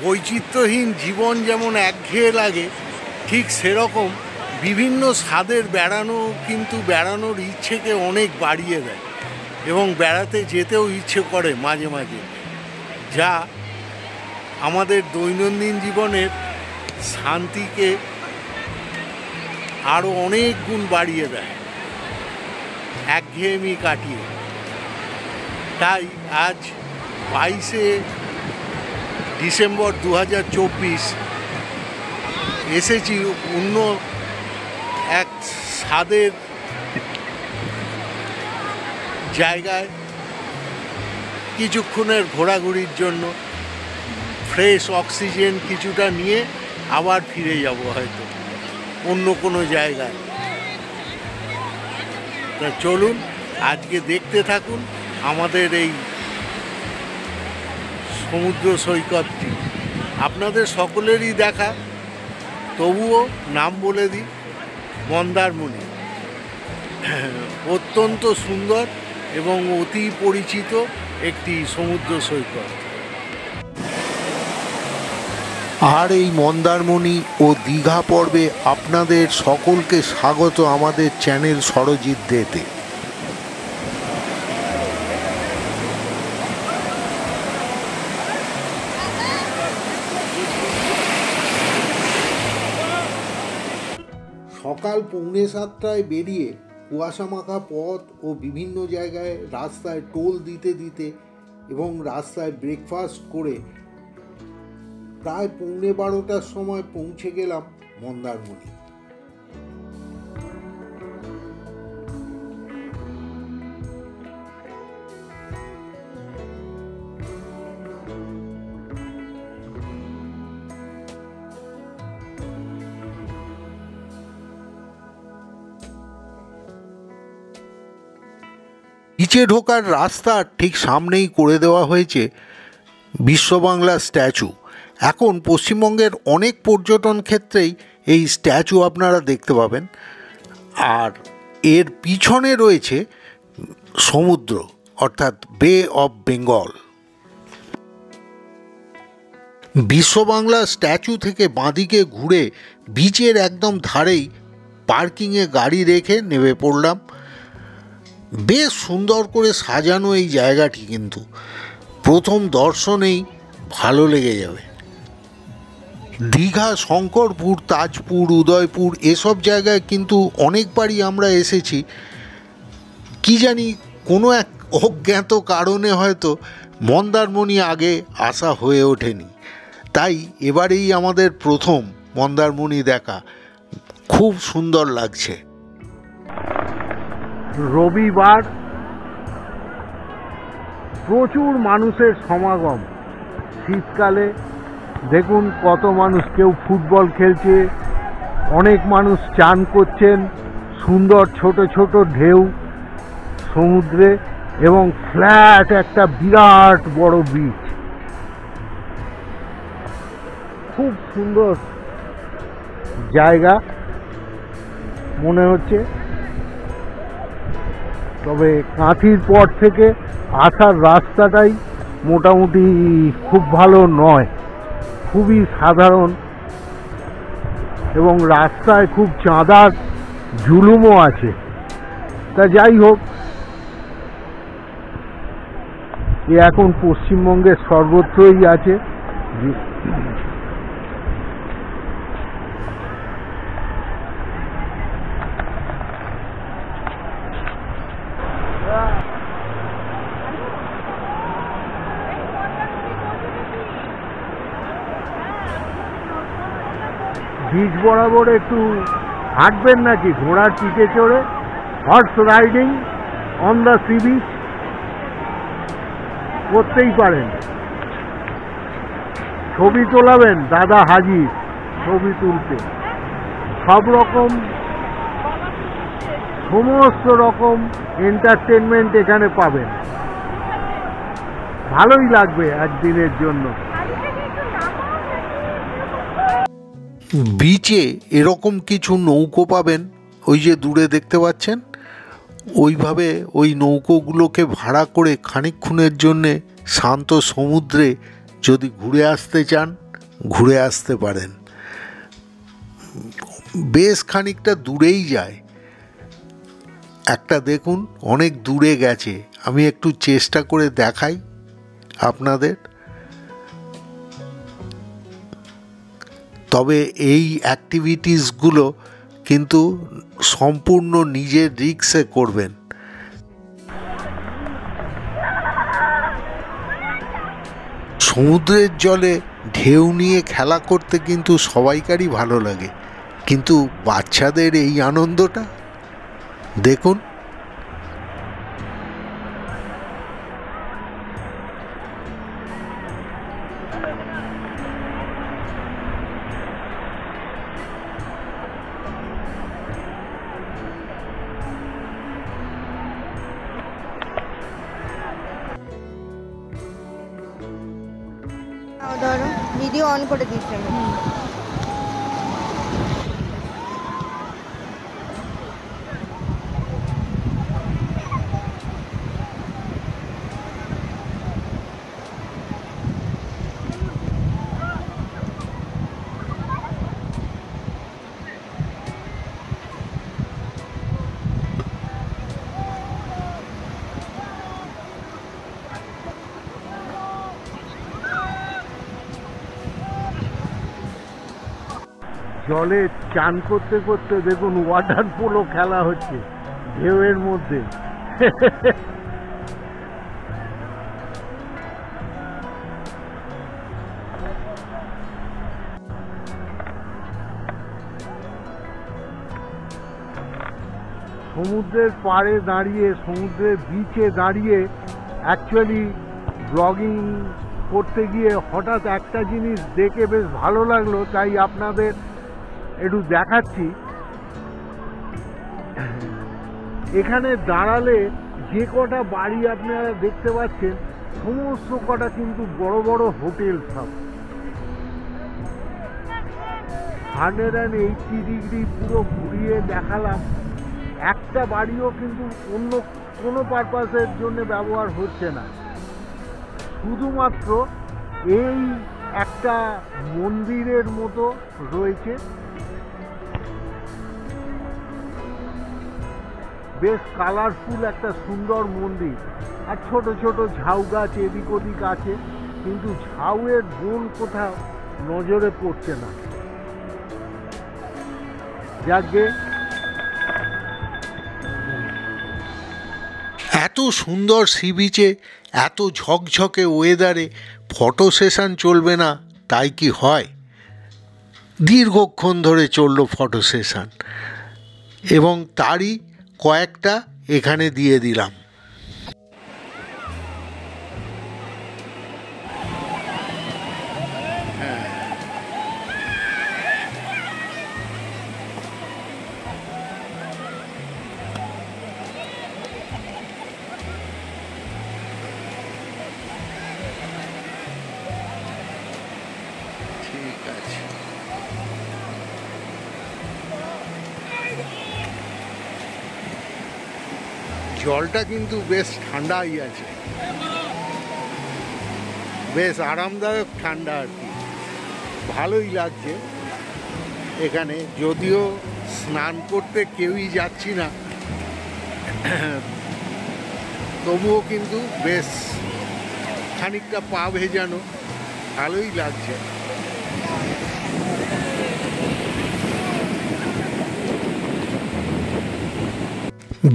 বৈচিত্র্যহীন জীবন যেমন একঘেয়ে লাগে, ঠিক সেরকম বিভিন্ন স্বাদের বেড়ানো কিন্তু বেড়ানোর ইচ্ছেকে অনেক বাড়িয়ে দেয় এবং বেড়াতে যেতেও ইচ্ছে করে মাঝে মাঝে, যা আমাদের দৈনন্দিন জীবনের শান্তিকে আরও অনেক গুণ বাড়িয়ে দেয়, একঘেয়েমি কাটিয়ে। তাই আজ 22শে ডিসেম্বর 2024 এসেছি অন্য এক স্বাদের জায়গায় কিছুক্ষণের ঘোরাঘুরির জন্য। ফ্রেশ অক্সিজেন কিছুটা নিয়ে আবার ফিরে যাব হয়তো অন্য কোনো জায়গায়। তা চলুন আজকে দেখতে থাকুন আমাদের এই সমুদ্র সৈকতটি। আপনাদের সকলেরই দেখা, তবুও নাম বলে দিই, মন্দারমণি। অত্যন্ত সুন্দর এবং অতি পরিচিত একটি সমুদ্র সৈকত। আর এই মন্দারমণি ও দীঘা পর্বে আপনাদের সকলকে স্বাগত আমাদের চ্যানেল সরজিৎ দেতে। সকাল 6:45 বেরিয়ে কুয়াশা মাখা পথ ও বিভিন্ন জায়গায় রাস্তায় টোল দিতে দিতে এবং রাস্তায় ব্রেকফাস্ট করে প্রায় 12:15 সময় পৌঁছে গেলাম মন্দারমণি। নিচে ঢোকার রাস্তা ঠিক সামনেই করে দেওয়া হয়েছে বিশ্ববাংলা স্ট্যাচু। এখন পশ্চিমবঙ্গের অনেক পর্যটন ক্ষেত্রেই এই স্ট্যাচু আপনারা দেখতে পাবেন। আর এর পিছনে রয়েছে সমুদ্র, অর্থাৎ বে অফ বেঙ্গল। বিশ্ববাংলা স্ট্যাচু থেকে বাঁদিকে ঘুরে বিচের একদম ধারেই পার্কিংয়ে গাড়ি রেখে নেমে পড়লাম। বেশ সুন্দর করে সাজানো এই জায়গাটি, কিন্তু প্রথম দর্শনেই ভালো লেগে যাবে। দীঘা, শঙ্করপুর, তাজপুর, উদয়পুর এসব জায়গায় কিন্তু অনেকবারই আমরা এসেছি। কি জানি কোনো এক অজ্ঞাত কারণে হয়তো মন্দারমণি আগে আসা হয়ে ওঠেনি, তাই এবারেই আমাদের প্রথম মন্দারমণি দেখা। খুব সুন্দর লাগছে। রবিবার, প্রচুর মানুষের সমাগম। শীতকালে দেখুন কত মানুষ, কেউ ফুটবল খেলছে, অনেক মানুষ চান করছেন। সুন্দর ছোট ছোট ঢেউ সমুদ্রে এবং ফ্ল্যাট একটা বিরাট বড় বিচ। খুব সুন্দর জায়গা মনে হচ্ছে। তবে কাঁথির পর থেকে আসার রাস্তাটাই মোটামুটি খুব ভালো নয়, খুবই সাধারণ এবং রাস্তায় খুব চাঁদার জুলুমও আছে। তা যাই হোক, এ এখন পশ্চিমবঙ্গের সর্বত্রই আছে। बीच बराबर एकटू हाঁটবেন নাকি ঘোড়ার পিঠে চড়ে? Horse riding on the sea beach করতেই পারেন। ছবি তোলাবেন, দাদা হাজির ছবি তুলতে। সব রকম সমস্ত রকম এন্টারটেনমেন্ট এখানে পাবেন। ভালোই লাগবে একদিনের জন্য। বিচে এরকম কিছু নৌকো পাবেন, ওই যে দূরে দেখতে পাচ্ছেন, ওইভাবে ওই নৌকোগুলোকে ভাড়া করে খানিকক্ষণের জন্যে শান্ত সমুদ্রে যদি ঘুরে আসতে চান ঘুরে আসতে পারেন। বেশ খানিকটা দূরেই যায়, একটা দেখুন অনেক দূরে গেছে, আমি একটু চেষ্টা করে দেখাই আপনাদের। তবে এই অ্যাক্টিভিটিসগুলো কিন্তু সম্পূর্ণ নিজের রিস্কে করবেন। সমুদ্রের জলে ঢেউ নিয়ে খেলা করতে কিন্তু সবাইকারই ভালো লাগে, কিন্তু বাচ্চাদের এই আনন্দটা দেখুন। ধরো ভিডিও অন করে দিচ্ছি আমি। জলে চান করতে করতে দেখুন ওয়াটার পোলো খেলা হচ্ছে ঢেউয়ের মধ্যে। সমুদ্রের পাড়ে দাঁড়িয়ে, সমুদ্রের বিচে দাঁড়িয়ে অ্যাকচুয়ালি ব্লগিং করতে গিয়ে হঠাৎ একটা জিনিস দেখে বেশ ভালো লাগলো, তাই আপনাদের একটু দেখাচ্ছি। এখানে দাঁড়ালে যে কটা বাড়ি আপনারা দেখতে পাচ্ছেন সমস্ত কটা কিন্তু বড় বড় হোটেল। সব 180 ডিগ্রি পুরো ঘুরিয়ে দেখালাম, একটা বাড়িও কিন্তু অন্য কোনো পারপাসের জন্য ব্যবহার হচ্ছে না, শুধুমাত্র এই একটা মন্দিরের মতো রয়েছে। বেশ কালারফুল একটা সুন্দর মন্দির, আর ছোট ছোট ঝাউ গাছ এদিক ওদিক আছে, কিন্তু ঝাউয়ের বন কোথাও নজরে পড়ছে না। যাকে এত সুন্দর সি বিচে এত ঝকঝকে ওয়েদারে ফটো সেশন চলবে না তাই কি হয়? দীর্ঘক্ষণ ধরে চলল ফটো সেশন, এবং তারই কয়েকটা এখানে দিয়ে দিলাম। ঠিক আছে, জলটা কিন্তু বেশ ঠান্ডাই আছে, বেশ আরামদায়ক ঠান্ডা আর কি, ভালোই লাগছে এখানে। যদিও স্নান করতে কেউই যাচ্ছি না, তবুও কিন্তু বেশ খানিকটা পা ভেজানো, ভালোই লাগছে।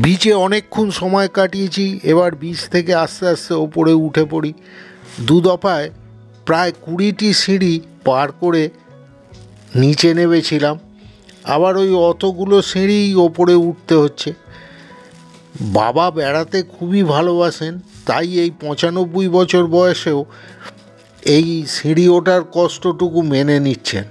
বিচে অনেকক্ষণ সময় কাটিয়েছি, এবার বিচ থেকে আস্তে আস্তে ওপরে উঠে পড়ি। দু দফায় প্রায় 20টি সিঁড়ি পার করে নিচে নেমেছিলাম, আবার ওই অতগুলো সিঁড়ি ওপরে উঠতে হচ্ছে। বাবা বেড়াতে খুবই ভালোবাসেন, তাই এই 95 বছর বয়সেও এই সিঁড়ি ওঠার কষ্টটুকু মেনে নিচ্ছেন।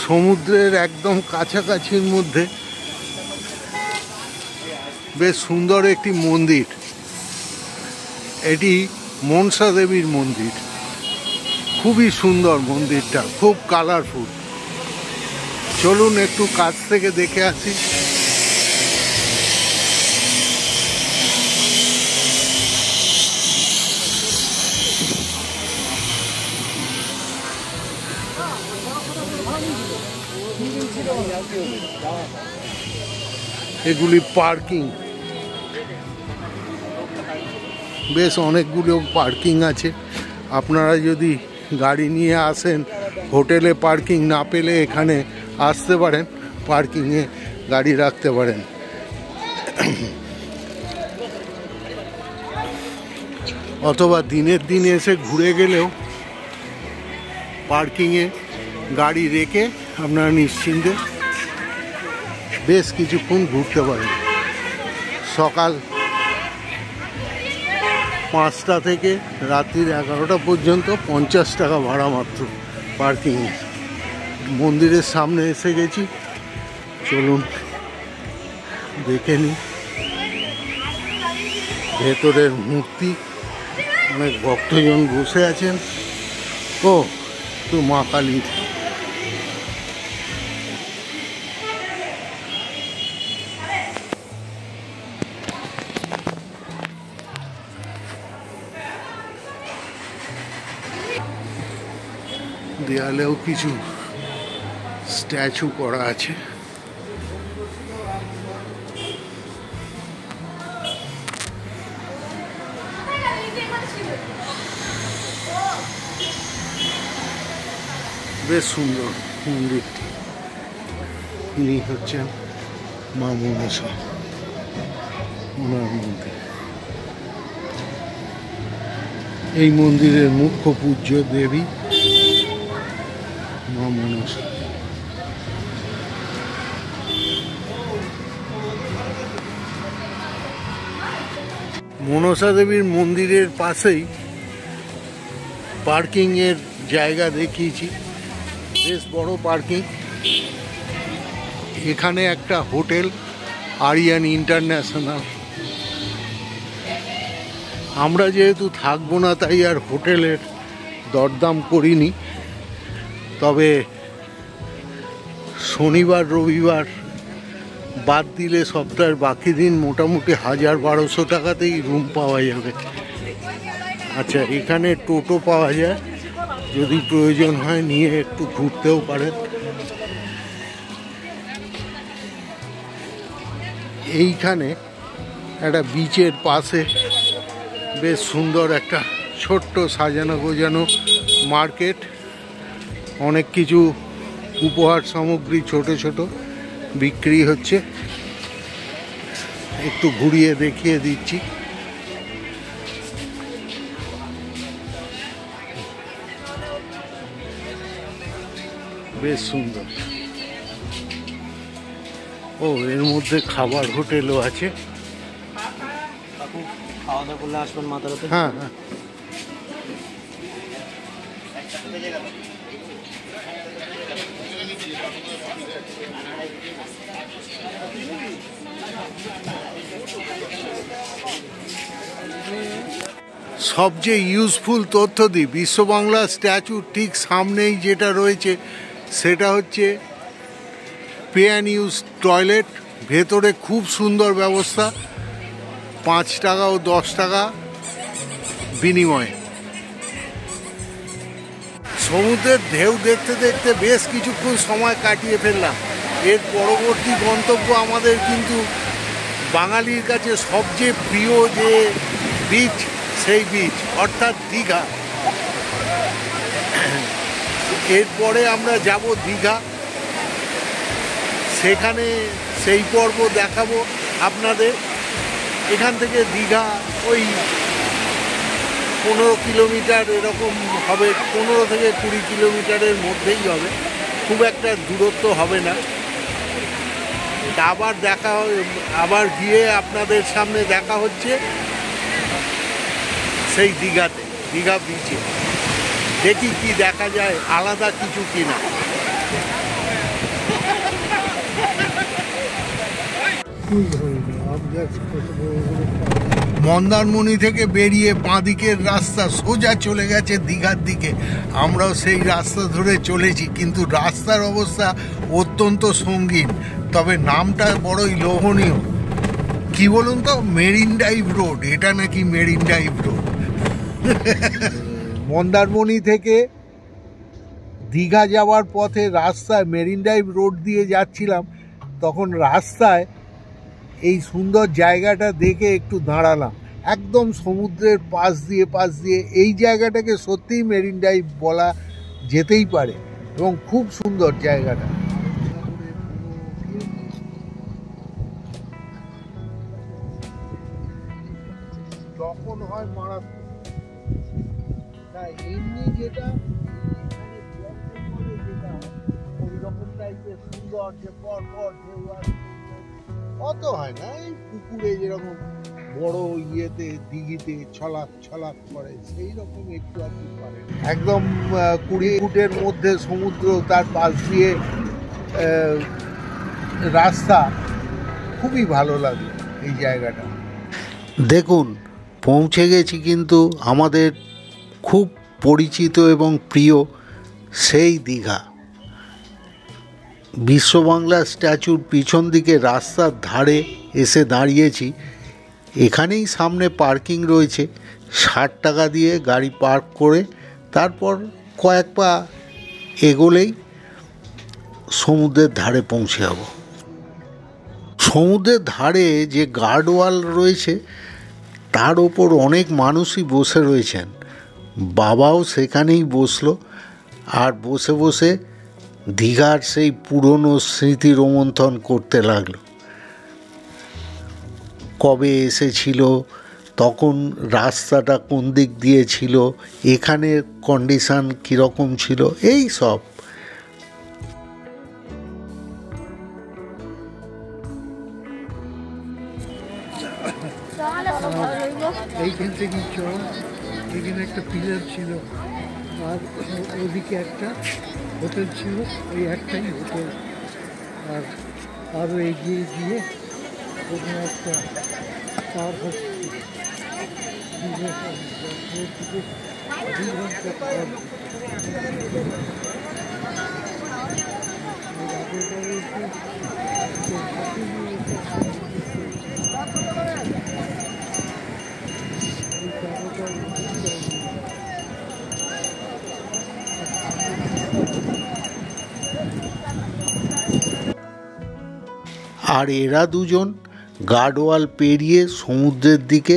সমুদ্রের একদম কাছাকাছির মধ্যে বেশ সুন্দর একটি মন্দির। এটি মনসা দেবীর মন্দির। খুবই সুন্দর মন্দিরটা, খুব কালারফুল। চলুন একটু কাছ থেকে দেখে আসি। এগুলি পার্কিং, বেশ অনেকগুলো পার্কিং আছে। আপনারা যদি গাড়ি নিয়ে আসেন, হোটেলে পার্কিং না পেলে এখানে আসতে পারেন, পার্কিংয়ে গাড়ি রাখতে পারেন। অথবা দিনের দিন এসে ঘুরে গেলেও পার্কিংয়ে গাড়ি রেখে আপনারা নিশ্চিন্তে বেশ কিছুক্ষণ ঘুরতে পারেন। সকাল 5টা থেকে রাত্রির 11টা পর্যন্ত 50 টাকা ভাড়া মাত্র পার্কিংয়ে। মন্দিরের সামনে এসে গেছি, চলুন দেখে নিই। ভেতরের মূর্তি, অনেক ভক্তজন বসে আছেন। ও তো মা কালীর। দেয়ালেও কিছু স্ট্যাচু করা আছে। বেশ সুন্দর মন্দিরটি। ইনি হচ্ছেন মা মনসা, ওনার মন্দির। এই মন্দিরের মুখ্য পূজ্য দেবী মা মনসা। মনসা দেবীর মন্দিরের পাশেই পার্কিংয়ের জায়গা দেখিয়েছি, বেশ বড় পার্কিং। এখানে একটা হোটেল, আরিয়ান ইন্টারন্যাশনাল। আমরা যেহেতু থাকবো না তাই আর হোটেলের দরদাম করিনি, তবে শনিবার রবিবার বাদ দিলে সপ্তাহের বাকি দিন মোটামুটি 1000-1200 টাকাতেই রুম পাওয়া যাবে। আচ্ছা, এখানে টোটো পাওয়া যায়, যদি প্রয়োজন হয় নিয়ে একটু ঘুরতেও পারেন। এইখানে একটা বিচের পাশে বেশ সুন্দর একটা ছোট্ট সাজানো গোজানো মার্কেট। অনেক কিছু উপহার সামগ্রী ছোট ছোট বিক্রি হচ্ছে। একটু ঘুরিয়ে দেখিয়ে দিচ্ছি। বেশ সুন্দর। ও, এর মধ্যে খাবার হোটেলও আছে। হ্যাঁ হ্যাঁ, সবচেয়ে ইউজফুল তথ্য দিই। বিশ্ব বাংলা স্ট্যাচুর ঠিক সামনেই যেটা রয়েছে সেটা হচ্ছে পে অ্যান্ড ইউজ টয়লেট। ভেতরে খুব সুন্দর ব্যবস্থা, 5 টাকা ও 10 টাকা বিনিময়ে। সমুদ্রের ঢেউ দেখতে দেখতে বেশ কিছুক্ষণ সময় কাটিয়ে ফেললাম। এর পরবর্তী গন্তব্য আমাদের কিন্তু বাঙালির কাছে সবচেয়ে প্রিয় যে বিচ, সেই বিচ অর্থাৎ দীঘা। এরপরে আমরা যাব দীঘা, সেখানে সেই পর্ব দেখাবো আপনাদের। এখান থেকে দীঘা ওই 15 কিলোমিটার এরকম হবে, 15 থেকে 20 কিলোমিটারের মধ্যেই হবে, খুব একটা দূরত্ব হবে না। আবার আবার গিয়ে আপনাদের সামনে দেখা হচ্ছে সেই দীঘাতে, দীঘা বিচে। দেখি কি দেখা যায়, আলাদা কিছু কিনা। মন্দারমণি থেকে বেরিয়ে বাঁদিকের রাস্তা সোজা চলে গেছে দীঘার দিকে। আমরাও সেই রাস্তা ধরে চলেছি, কিন্তু রাস্তার অবস্থা অত্যন্ত সঙ্গীন, তবে নামটা বড়ই লোভনীয়। কি বলুন তো, মেরিন ড্রাইভ রোড, এটা নাকি মেরিন ড্রাইভ রোড। মন্দারমণি থেকে দীঘা যাওয়ার পথে রাস্তায় মেরিন ড্রাইভ রোড দিয়ে যাচ্ছিলাম, তখন রাস্তায় এই সুন্দর জায়গাটা দেখে একটু দাঁড়ালাম। একদম সমুদ্রের পাশ দিয়ে এই জায়গাটাকে সত্যিই মেরিন ড্রাইভ বলা যেতেই পারে, এবং খুব সুন্দর জায়গাটা। যখন হয় মারাত্মক, তাই এমনি যেটা ওই রকম টাইপের সুন্দর, যে পর ঢেউ অত হয় না। এই পুকুরে যেরকম বড় ইয়েতে দিঘিতে ছলাক করে, সেই রকম একটু আর কি পারে। একদম 20 ফুটের মধ্যে সমুদ্র, তার পাশ দিয়ে রাস্তা, খুবই ভালো লাগে এই জায়গাটা। দেখুন, পৌঁছে গেছি কিন্তু আমাদের খুব পরিচিত এবং প্রিয় সেই দীঘা। বিশ্ববাংলা স্ট্যাচুর পিছন দিকে রাস্তার ধারে এসে দাঁড়িয়েছি। এখানেই সামনে পার্কিং রয়েছে, 60 টাকা দিয়ে গাড়ি পার্ক করে তারপর কয়েক পা এগোলেই সমুদ্রের ধারে পৌঁছে যাব। সমুদ্রের ধারে যে গার্ডওয়াল রয়েছে তার ওপর অনেক মানুষই বসে রয়েছেন। বাবাও সেখানেই বসলো, আর বসে বসে দীঘার সেই পুরনো স্মৃতি রোমন্থন করতে লাগলো। কবে এসেছিল, তখন রাস্তাটা কোন দিক দিয়ে ছিল, এখানের কন্ডিশন কীরকম ছিল, এই সব। এইখান থেকে চল, এখানে একটা পিলার ছিল, আর ওদিকে একটা হোটেল ছিল, ওই একটাই হোটেল। আর আরও এগিয়ে গিয়ে ওখানে একটা পার হচ্ছে, 2 ঘন্টা পার। আর এরা দুজন গার্ডওয়াল পেরিয়ে সমুদ্রের দিকে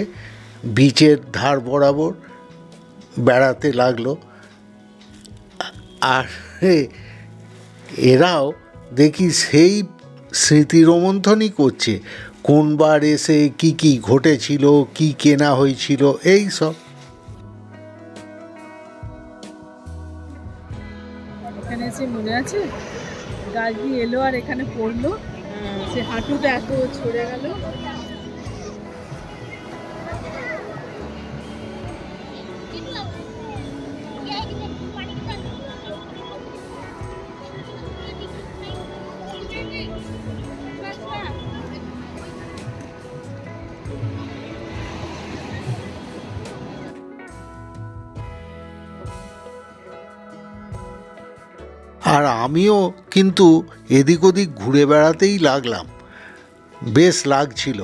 বিচের ধার বরাবর বেড়াতে লাগলো। আর এরাও দেখি সেই স্মৃতি রোমন্থনই করছে, কোনবার এসে কি কি ঘটেছিল, কি কেনা হয়েছিল, এই সব। এখানে এসে মনে আছে গাড়ি এলো আর এখানে পড়লো, সে হাঁটুতে এত ছড়ে গেল। আর আমিও কিন্তু এদিক ওদিক ঘুরে বেড়াতেই লাগলাম, বেশ লাগছিল।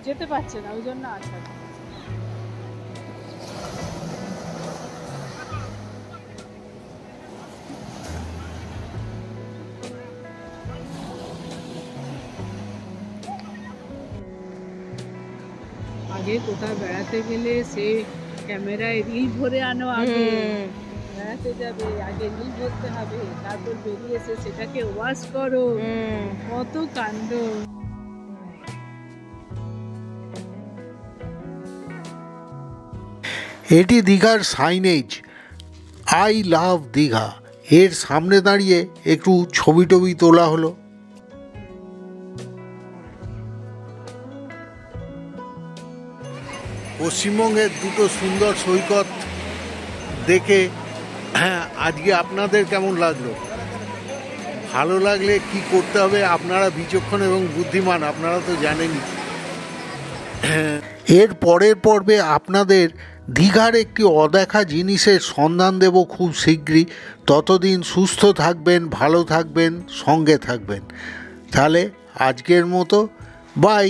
যেতে পারছে না, ওই জন্য আসা। আগে কোথাও বেড়াতে গেলে সে ক্যামেরায় রিল ভরে আনো, আগে বেড়াতে যাবে আগে রিল ভরতে হবে, তারপর বেরিয়ে এসে সেটাকে ওয়াশ করো, কত কাণ্ড। এটি দীঘার সাইনেজ, আই লাভ দীঘা। এর সামনে দাঁড়িয়ে একটু ছবি টবি তোলা হলো। পশ্চিমবঙ্গের দুটো সুন্দর সৈকত দেখে আজকে আপনাদের কেমন লাগলো? ভালো লাগলে কি করতে হবে, আপনারা বিচক্ষণ এবং বুদ্ধিমান, আপনারা তো জানেনই। এর পরের পর্বে আপনাদের দীঘার একটি অদেখা জিনিসের সন্ধান দেব খুব শীঘ্রই। ততদিন সুস্থ থাকবেন, ভালো থাকবেন, সঙ্গে থাকবেন। তাহলে আজকের মতো বাই।